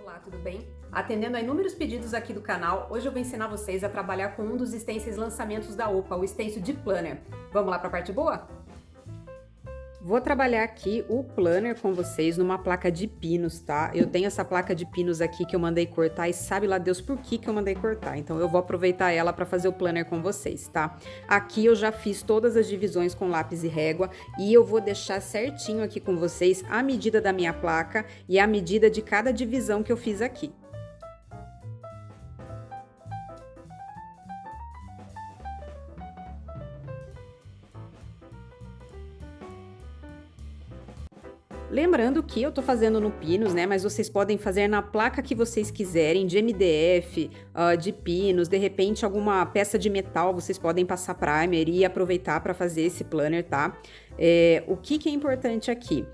Olá, tudo bem? Atendendo a inúmeros pedidos aqui do canal, hoje eu vou ensinar vocês a trabalhar com um dos stencils lançamentos da OPA, o stencil de planner. Vamos lá para a parte boa? Vou trabalhar aqui o planner com vocês numa placa de pinos, tá? Eu tenho essa placa de pinos aqui que eu mandei cortar e sabe lá Deus por que eu mandei cortar. Então eu vou aproveitar ela para fazer o planner com vocês, tá? Aqui eu já fiz todas as divisões com lápis e régua e eu vou deixar certinho aqui com vocês a medida da minha placa e a medida de cada divisão que eu fiz aqui. Lembrando que eu tô fazendo no pinos, né? Mas vocês podem fazer na placa que vocês quiserem, de MDF, de pinos, de repente alguma peça de metal, vocês podem passar primer e aproveitar para fazer esse planner, tá? O que é importante aqui?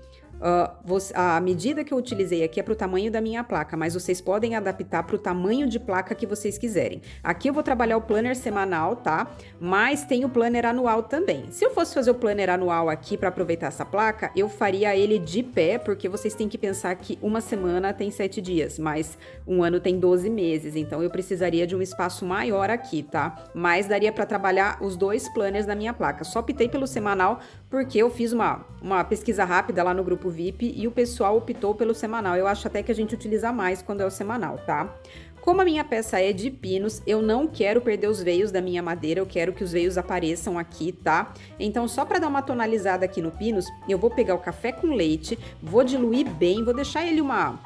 A medida que eu utilizei aqui é para o tamanho da minha placa, mas vocês podem adaptar para o tamanho de placa que vocês quiserem. Aqui eu vou trabalhar o planner semanal, tá? Mas tem o planner anual também. Se eu fosse fazer o planner anual aqui para aproveitar essa placa, eu faria ele de pé, porque vocês têm que pensar que uma semana tem 7 dias, mas um ano tem 12 meses, então eu precisaria de um espaço maior aqui, tá? Mas daria para trabalhar os dois planners da minha placa. Só optei pelo semanal porque eu fiz uma pesquisa rápida lá no grupo VIP e o pessoal optou pelo semanal. Eu acho até que a gente utiliza mais quando é o semanal, tá? Como a minha peça é de pinos, eu não quero perder os veios da minha madeira, eu quero que os veios apareçam aqui, tá? Então, só para dar uma tonalizada aqui no pinos, eu vou pegar o café com leite, vou diluir bem, vou deixar ele uma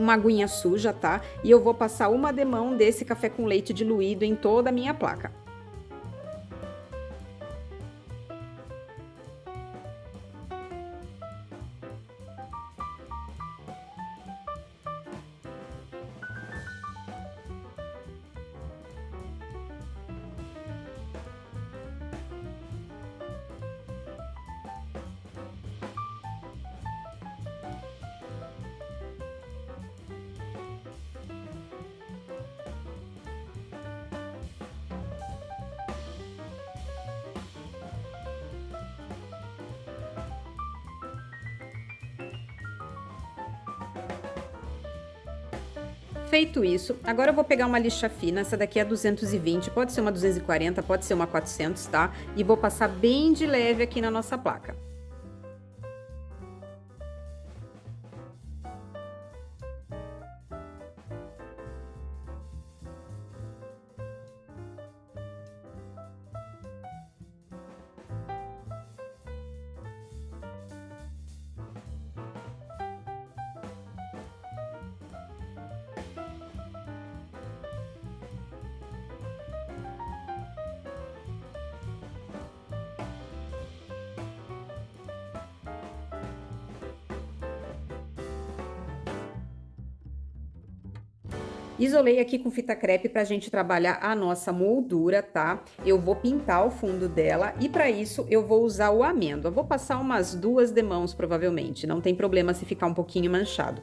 aguinha suja, tá? E eu vou passar uma demão desse café com leite diluído em toda a minha placa. Feito isso, agora eu vou pegar uma lixa fina, essa daqui é 220, pode ser uma 240, pode ser uma 400, tá? E vou passar bem de leve aqui na nossa placa. Isolei aqui com fita crepe pra gente trabalhar a nossa moldura, tá? Eu vou pintar o fundo dela e para isso eu vou usar o amêndoa. Vou passar umas 2 demãos provavelmente, não tem problema se ficar um pouquinho manchado.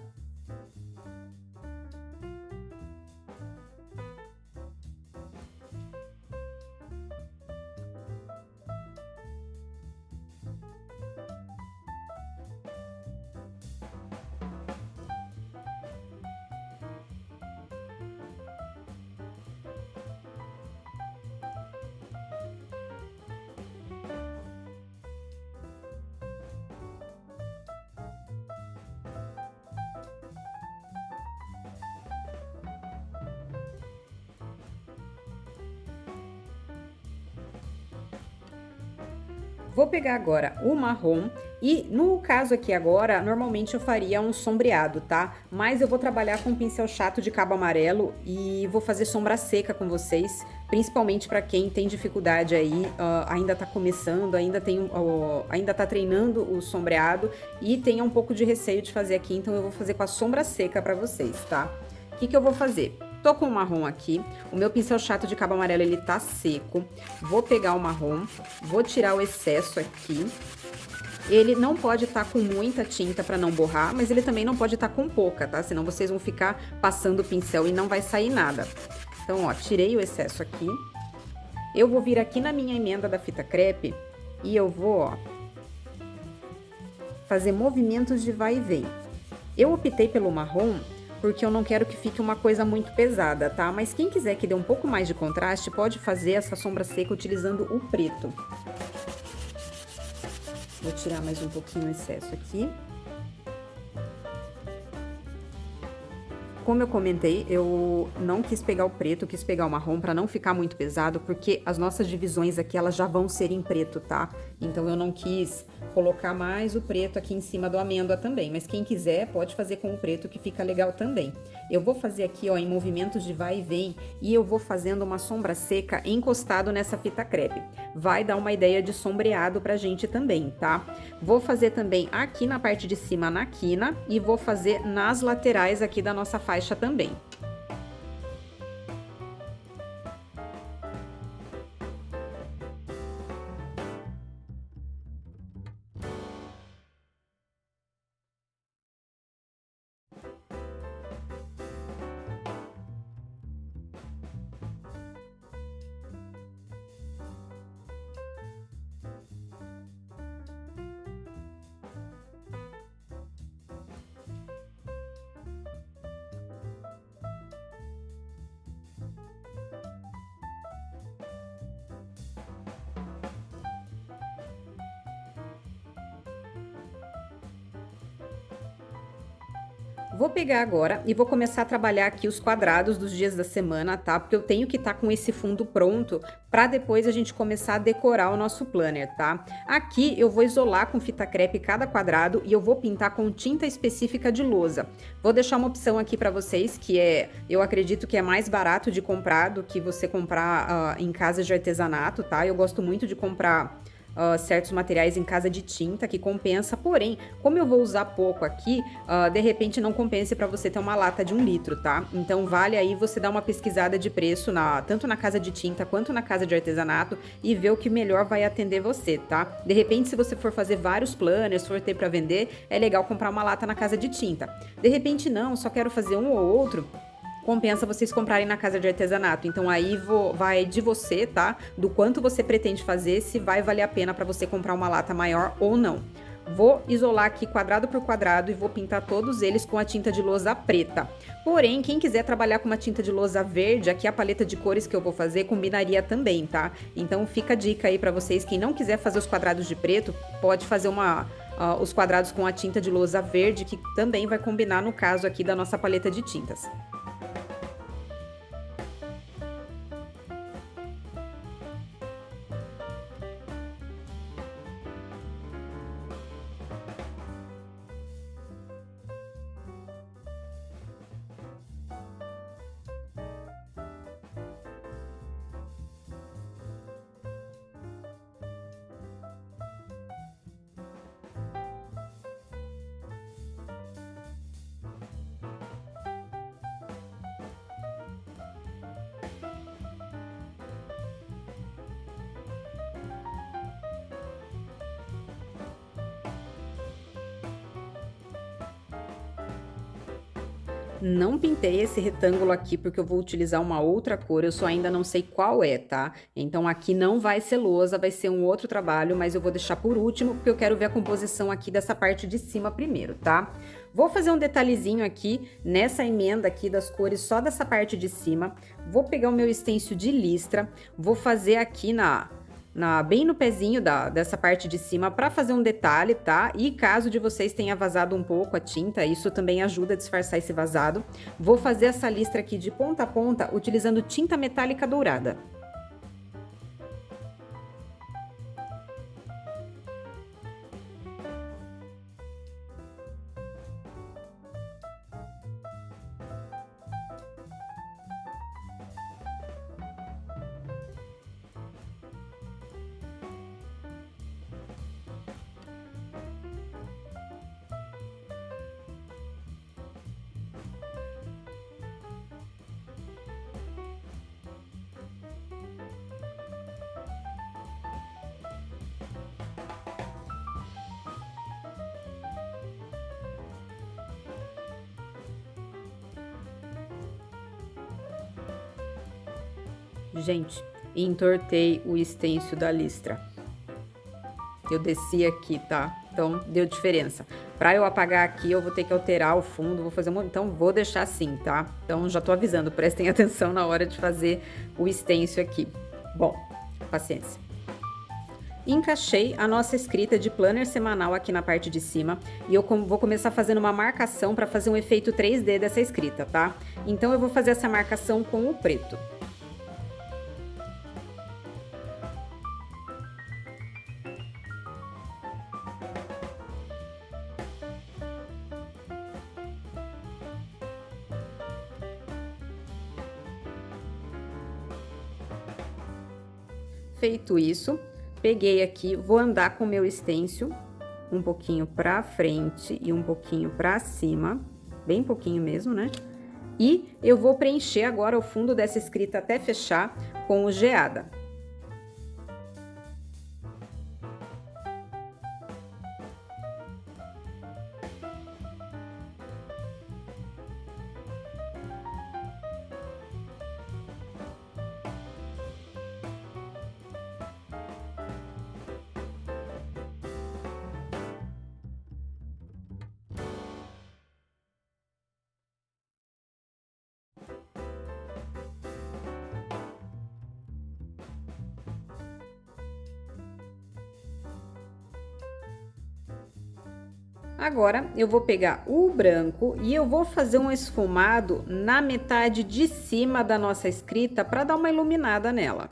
Vou pegar agora o marrom e no caso aqui agora, normalmente eu faria um sombreado, tá? Mas eu vou trabalhar com um pincel chato de cabo amarelo e vou fazer sombra seca com vocês, principalmente para quem tem dificuldade aí, ainda tá começando, ainda tá treinando o sombreado e tem um pouco de receio de fazer aqui, então eu vou fazer com a sombra seca para vocês, tá? O que eu vou fazer? Tô com o marrom aqui, o meu pincel chato de cabo amarelo, ele tá seco. Vou pegar o marrom, vou tirar o excesso aqui. Ele não pode estar com muita tinta para não borrar, mas ele também não pode estar com pouca, tá? Senão vocês vão ficar passando o pincel e não vai sair nada. Então, ó, tirei o excesso aqui. Eu vou vir aqui na minha emenda da fita crepe e eu vou, ó, fazer movimentos de vai e vem. Eu optei pelo marrom porque eu não quero que fique uma coisa muito pesada, tá? Mas quem quiser que dê um pouco mais de contraste, pode fazer essa sombra seca utilizando o preto. Vou tirar mais um pouquinho o excesso aqui. Como eu comentei, eu não quis pegar o preto, quis pegar o marrom para não ficar muito pesado, porque as nossas divisões aqui, elas já vão ser em preto, tá? Então eu não quis colocar mais o preto aqui em cima do amêndoa também, mas quem quiser pode fazer com o preto que fica legal também. Eu vou fazer aqui, ó, em movimentos de vai e vem, e eu vou fazendo uma sombra seca encostado nessa fita crepe. Vai dar uma ideia de sombreado pra gente também, tá? Vou fazer também aqui na parte de cima na quina e vou fazer nas laterais aqui da nossa faixa também. Vou pegar agora e vou começar a trabalhar aqui os quadrados dos dias da semana, tá? Porque eu tenho que estar com esse fundo pronto para depois a gente começar a decorar o nosso planner, tá? Aqui eu vou isolar com fita crepe cada quadrado e eu vou pintar com tinta específica de lousa. Vou deixar uma opção aqui para vocês que eu acredito que é mais barato de comprar do que você comprar em casas de artesanato, tá? Eu gosto muito de comprar certos materiais em casa de tinta que compensa, porém, como eu vou usar pouco aqui, de repente não compense para você ter uma lata de 1 litro, tá? Então vale aí você dar uma pesquisada de preço tanto na casa de tinta quanto na casa de artesanato e ver o que melhor vai atender você, tá? De repente, se você for fazer vários planners, for ter para vender, é legal comprar uma lata na casa de tinta. De repente não, só quero fazer um ou outro, compensa vocês comprarem na casa de artesanato. Então aí vai de você, tá? Do quanto você pretende fazer, se vai valer a pena para você comprar uma lata maior ou não. Vou isolar aqui quadrado por quadrado e vou pintar todos eles com a tinta de lousa preta. Porém, quem quiser trabalhar com uma tinta de lousa verde, aqui a paleta de cores que eu vou fazer combinaria também, tá? Então fica a dica aí para vocês, quem não quiser fazer os quadrados de preto, pode fazer os quadrados com a tinta de lousa verde, que também vai combinar no caso aqui da nossa paleta de tintas. Não pintei esse retângulo aqui porque eu vou utilizar uma outra cor, eu só ainda não sei qual é, tá? Então aqui não vai ser lousa, vai ser um outro trabalho, mas eu vou deixar por último porque eu quero ver a composição aqui dessa parte de cima primeiro, tá? Vou fazer um detalhezinho aqui nessa emenda aqui das cores só dessa parte de cima. Vou pegar o meu stencil de listra, vou fazer aqui bem no pezinho dessa parte de cima para fazer um detalhe, tá? E caso de vocês tenha vazado um pouco a tinta, isso também ajuda a disfarçar esse vazado. Vou fazer essa listra aqui de ponta a ponta utilizando tinta metálica dourada. Gente, entortei o stencil da listra. Eu desci aqui, tá? Então, deu diferença. Para eu apagar aqui, eu vou ter que alterar o fundo, vou fazer então vou deixar assim, tá? Então, já tô avisando, prestem atenção na hora de fazer o stencil aqui. Bom, paciência. Encaixei a nossa escrita de planner semanal aqui na parte de cima e eu vou começar fazendo uma marcação para fazer um efeito 3D dessa escrita, tá? Então eu vou fazer essa marcação com o preto. Feito isso, peguei aqui, vou andar com o meu stencil um pouquinho pra frente e um pouquinho pra cima, bem pouquinho mesmo, né? E eu vou preencher agora o fundo dessa escrita até fechar com o geada. Agora, eu vou pegar o branco e eu vou fazer um esfumado na metade de cima da nossa escrita para dar uma iluminada nela.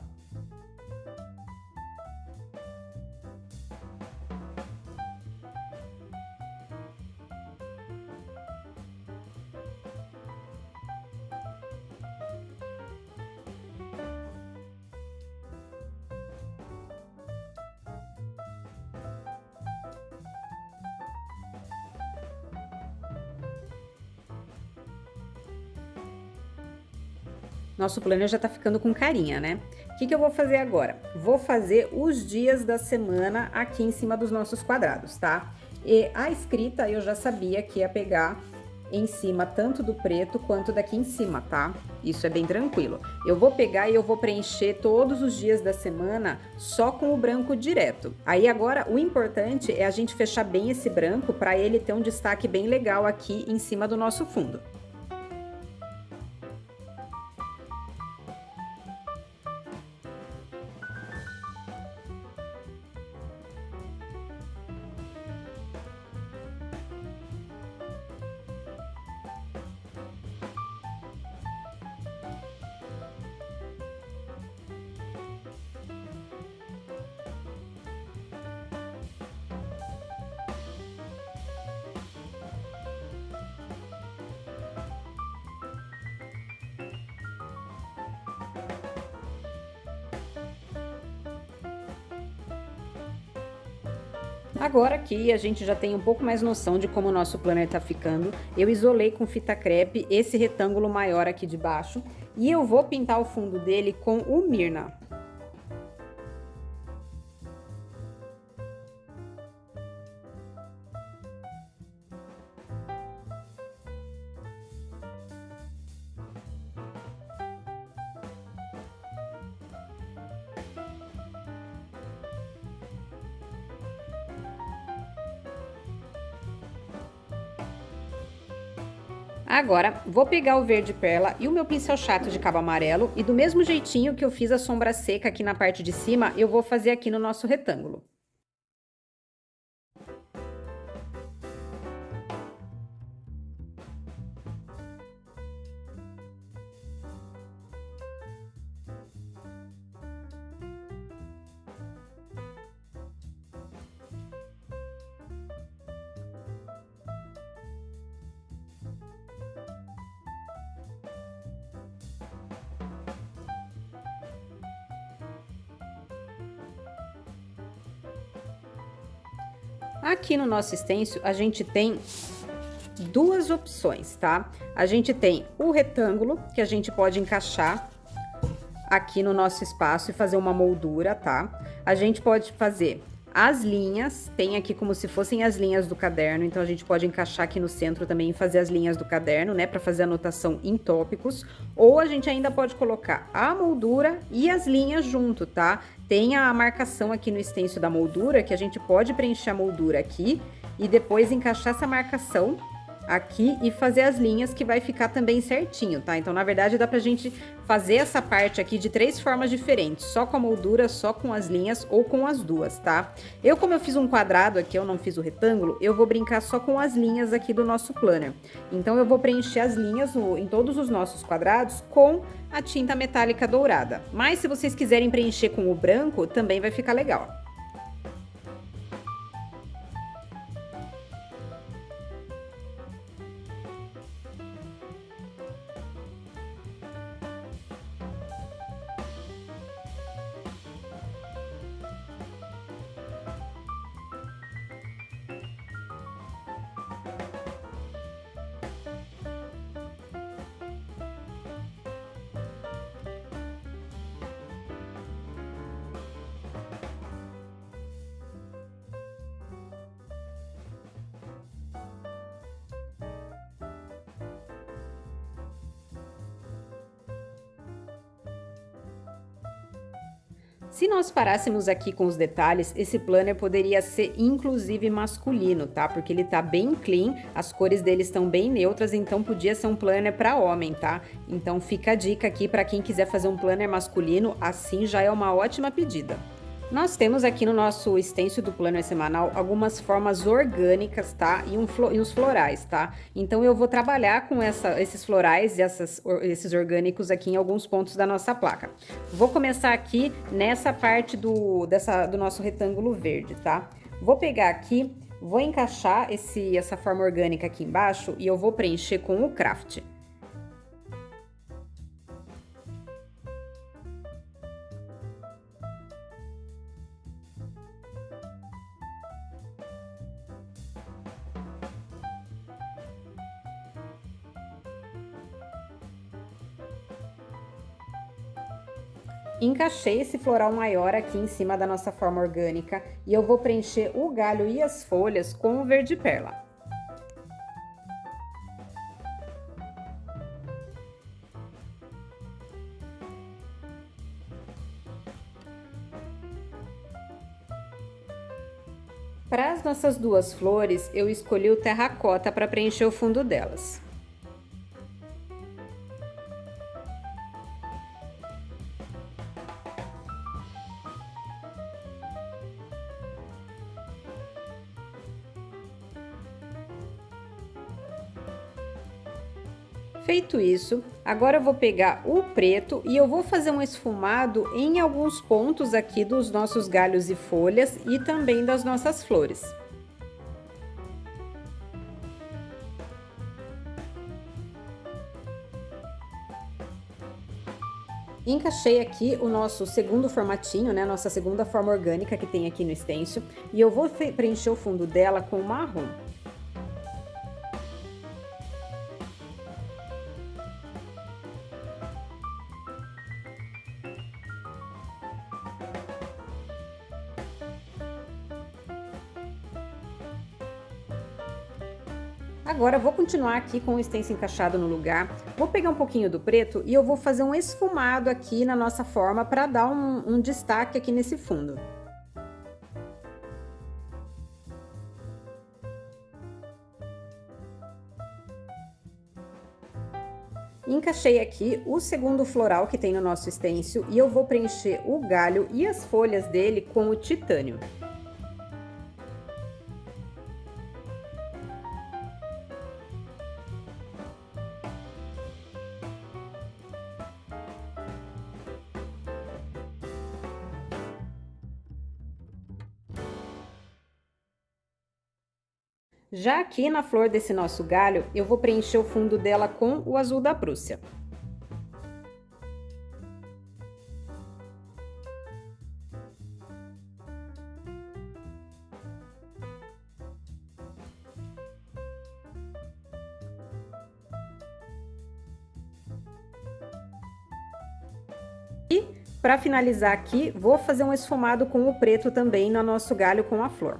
Nosso planner já tá ficando com carinha, né? O que eu vou fazer agora? Vou fazer os dias da semana aqui em cima dos nossos quadrados, tá? E a escrita eu já sabia que ia pegar em cima tanto do preto quanto daqui em cima, tá? Isso é bem tranquilo. Eu vou pegar e eu vou preencher todos os dias da semana só com o branco direto. Aí agora o importante é a gente fechar bem esse branco para ele ter um destaque bem legal aqui em cima do nosso fundo. Agora aqui a gente já tem um pouco mais noção de como o nosso planner tá ficando. Eu isolei com fita crepe esse retângulo maior aqui de baixo e eu vou pintar o fundo dele com o Myrna. Agora, vou pegar o verde perla e o meu pincel chato de cabo amarelo e do mesmo jeitinho que eu fiz a sombra seca aqui na parte de cima, eu vou fazer aqui no nosso retângulo. Aqui no nosso stencil, a gente tem duas opções, tá? A gente tem o retângulo, que a gente pode encaixar aqui no nosso espaço e fazer uma moldura, tá? A gente pode fazer as linhas, tem aqui como se fossem as linhas do caderno, então a gente pode encaixar aqui no centro também e fazer as linhas do caderno, né, para fazer anotação em tópicos, ou a gente ainda pode colocar a moldura e as linhas junto, tá? tem a marcação aqui no extenso da moldura, que a gente pode preencher a moldura aqui e depois encaixar essa marcação aqui e fazer as linhas que vai ficar também certinho, tá? Então, na verdade, dá pra gente fazer essa parte aqui de 3 formas diferentes, só com a moldura, só com as linhas ou com as duas, tá? Como eu fiz um quadrado aqui, eu não fiz o retângulo, eu vou brincar só com as linhas aqui do nosso planner. Então, eu vou preencher as linhas em todos os nossos quadrados com a tinta metálica dourada. Mas, se vocês quiserem preencher com o branco, também vai ficar legal. Se nós parássemos aqui com os detalhes, esse planner poderia ser inclusive masculino, tá? Porque ele tá bem clean, as cores dele estão bem neutras, então podia ser um planner para homem, tá? Então fica a dica aqui para quem quiser fazer um planner masculino, assim já é uma ótima pedida. Nós temos aqui no nosso extenso do planner semanal algumas formas orgânicas, tá? E os florais, tá? Então eu vou trabalhar com esses florais e esses orgânicos aqui em alguns pontos da nossa placa. Vou começar aqui nessa parte do nosso retângulo verde, tá? Vou pegar aqui, vou encaixar essa forma orgânica aqui embaixo e eu vou preencher com o craft. Encaixei esse floral maior aqui em cima da nossa forma orgânica e eu vou preencher o galho e as folhas com o verde perla. Para as nossas duas flores, eu escolhi o terracota para preencher o fundo delas. Feito isso, agora eu vou pegar o preto e eu vou fazer um esfumado em alguns pontos aqui dos nossos galhos e folhas e também das nossas flores. Encaixei aqui o nosso segundo formatinho, né, nossa segunda forma orgânica que tem aqui no stencil, e eu vou preencher o fundo dela com marrom. Agora, eu vou continuar aqui com o stencil encaixado no lugar. Vou pegar um pouquinho do preto e eu vou fazer um esfumado aqui na nossa forma para dar um destaque aqui nesse fundo. Encaixei aqui o segundo floral que tem no nosso stencil e eu vou preencher o galho e as folhas dele com o titânio. Já aqui na flor desse nosso galho, eu vou preencher o fundo dela com o azul da Prússia. E, para finalizar aqui, vou fazer um esfumado com o preto também no nosso galho com a flor.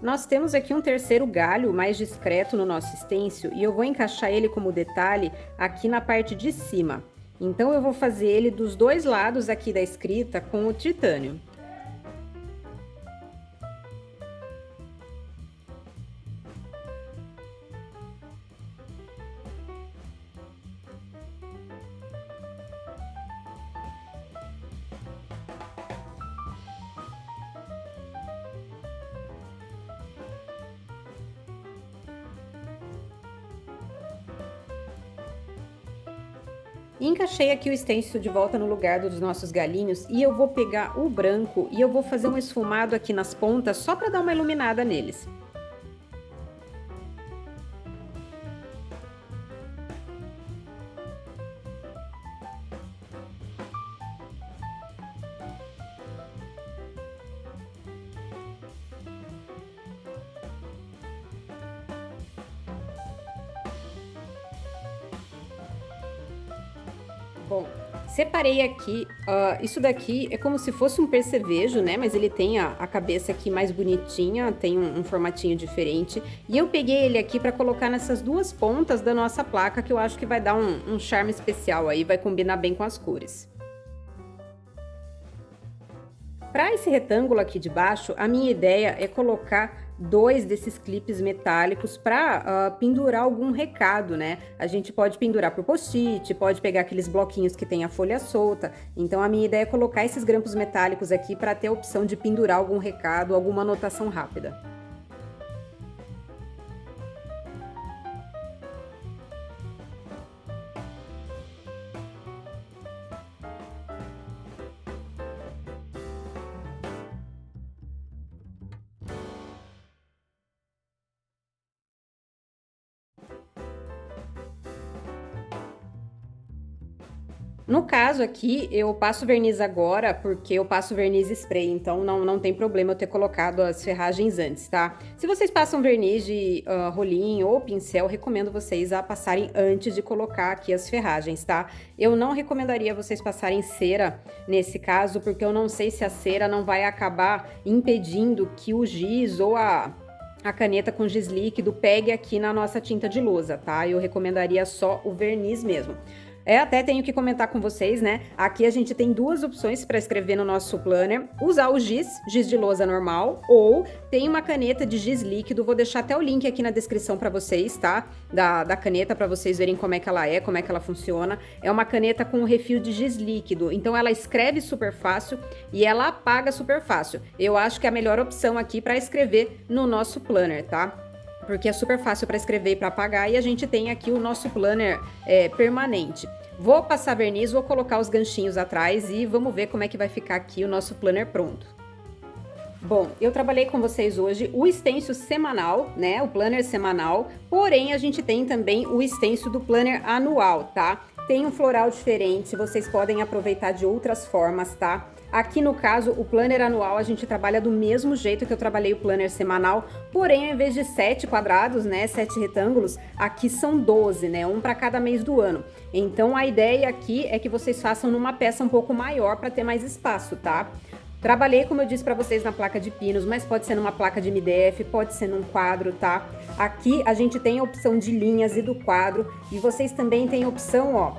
Nós temos aqui um terceiro galho mais discreto no nosso stencil e eu vou encaixar ele como detalhe aqui na parte de cima. Então eu vou fazer ele dos dois lados aqui da escrita com o titânio. E encaixei aqui o stencil de volta no lugar dos nossos galinhos e eu vou pegar o branco e eu vou fazer um esfumado aqui nas pontas só para dar uma iluminada neles. Bom, separei aqui, isso daqui é como se fosse um percevejo, né? Mas ele tem a cabeça aqui mais bonitinha, tem um formatinho diferente. E eu peguei ele aqui para colocar nessas duas pontas da nossa placa, que eu acho que vai dar um charme especial aí, vai combinar bem com as cores. Para esse retângulo aqui de baixo, a minha ideia é colocar dois desses clipes metálicos para pendurar algum recado, né? A gente pode pendurar por post-it, pode pegar aqueles bloquinhos que tem a folha solta. Então a minha ideia é colocar esses grampos metálicos aqui para ter a opção de pendurar algum recado, alguma anotação rápida. No caso aqui, eu passo verniz agora, porque eu passo verniz spray, então não tem problema eu ter colocado as ferragens antes, tá? Se vocês passam verniz de rolinho ou pincel, recomendo vocês a passarem antes de colocar aqui as ferragens, tá? Eu não recomendaria vocês passarem cera nesse caso, porque eu não sei se a cera não vai acabar impedindo que o giz ou a caneta com giz líquido pegue aqui na nossa tinta de lousa, tá? Eu recomendaria só o verniz mesmo. Até tenho que comentar com vocês, né? Aqui a gente tem duas opções para escrever no nosso planner. Usar o giz de lousa normal, ou tem uma caneta de giz líquido. Vou deixar até o link aqui na descrição para vocês, tá? Da caneta, para vocês verem como é que ela é, como é que ela funciona. É uma caneta com refil de giz líquido, então ela escreve super fácil e ela apaga super fácil. Eu acho que é a melhor opção aqui para escrever no nosso planner, tá? Porque é super fácil para escrever e para apagar, e a gente tem aqui o nosso planner permanente. Vou passar verniz, vou colocar os ganchinhos atrás e vamos ver como é que vai ficar aqui o nosso planner pronto. Bom, eu trabalhei com vocês hoje o stencil semanal, né, o planner semanal, porém a gente tem também o stencil do planner anual, tá? Tem um floral diferente, vocês podem aproveitar de outras formas, tá? Aqui no caso, o planner anual a gente trabalha do mesmo jeito que eu trabalhei o planner semanal, porém ao invés de 7 quadrados, né, 7 retângulos, aqui são 12, né, um para cada mês do ano. Então a ideia aqui é que vocês façam numa peça um pouco maior para ter mais espaço, tá? Trabalhei, como eu disse para vocês, na placa de pinos, mas pode ser numa placa de MDF, pode ser num quadro, tá? Aqui a gente tem a opção de linhas e do quadro, e vocês também têm a opção, ó,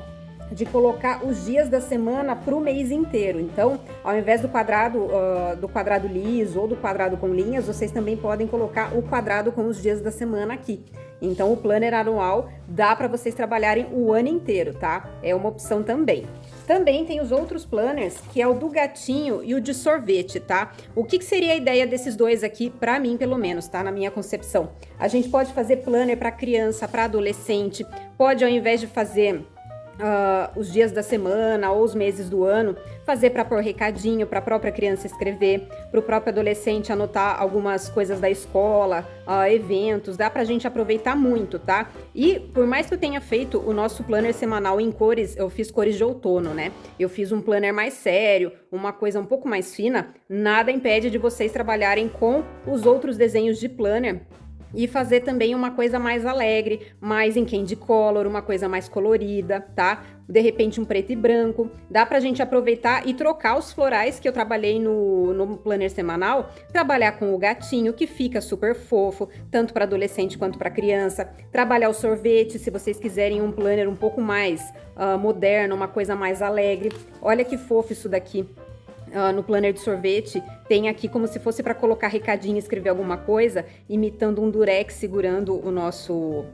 de colocar os dias da semana para o mês inteiro. Então, ao invés do quadrado liso ou do quadrado com linhas, vocês também podem colocar o quadrado com os dias da semana aqui. Então, o planner anual dá para vocês trabalharem o ano inteiro, tá? É uma opção também. Também tem os outros planners, que é o do gatinho e o de sorvete, tá? O que seria a ideia desses dois aqui, pra mim, pelo menos, tá? Na minha concepção. A gente pode fazer planner para criança, para adolescente, pode, ao invés de fazer os dias da semana ou os meses do ano, fazer para pôr recadinho, para a própria criança escrever, para o próprio adolescente anotar algumas coisas da escola, eventos, dá pra gente aproveitar muito, tá? E por mais que eu tenha feito o nosso planner semanal em cores, eu fiz cores de outono, né? Eu fiz um planner mais sério, uma coisa um pouco mais fina, nada impede de vocês trabalharem com os outros desenhos de planner e fazer também uma coisa mais alegre, mais em candy color, uma coisa mais colorida, tá? De repente um preto e branco. Dá pra gente aproveitar e trocar os florais que eu trabalhei no planner semanal, trabalhar com o gatinho, que fica super fofo, tanto para adolescente quanto para criança. Trabalhar o sorvete, se vocês quiserem um planner um pouco mais moderno, uma coisa mais alegre. Olha que fofo isso daqui. No planner de sorvete, tem aqui como se fosse para colocar recadinho e escrever alguma coisa, imitando um durex segurando o nosso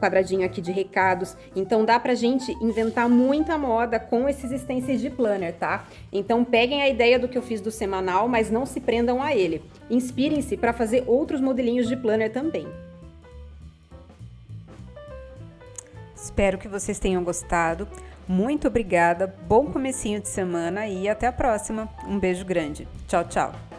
quadradinho aqui de recados. Então dá pra gente inventar muita moda com esses stencils de planner, tá? Então peguem a ideia do que eu fiz do semanal, mas não se prendam a ele. Inspirem-se para fazer outros modelinhos de planner também. Espero que vocês tenham gostado. Muito obrigada, bom comecinho de semana e até a próxima. Um beijo grande. Tchau, tchau.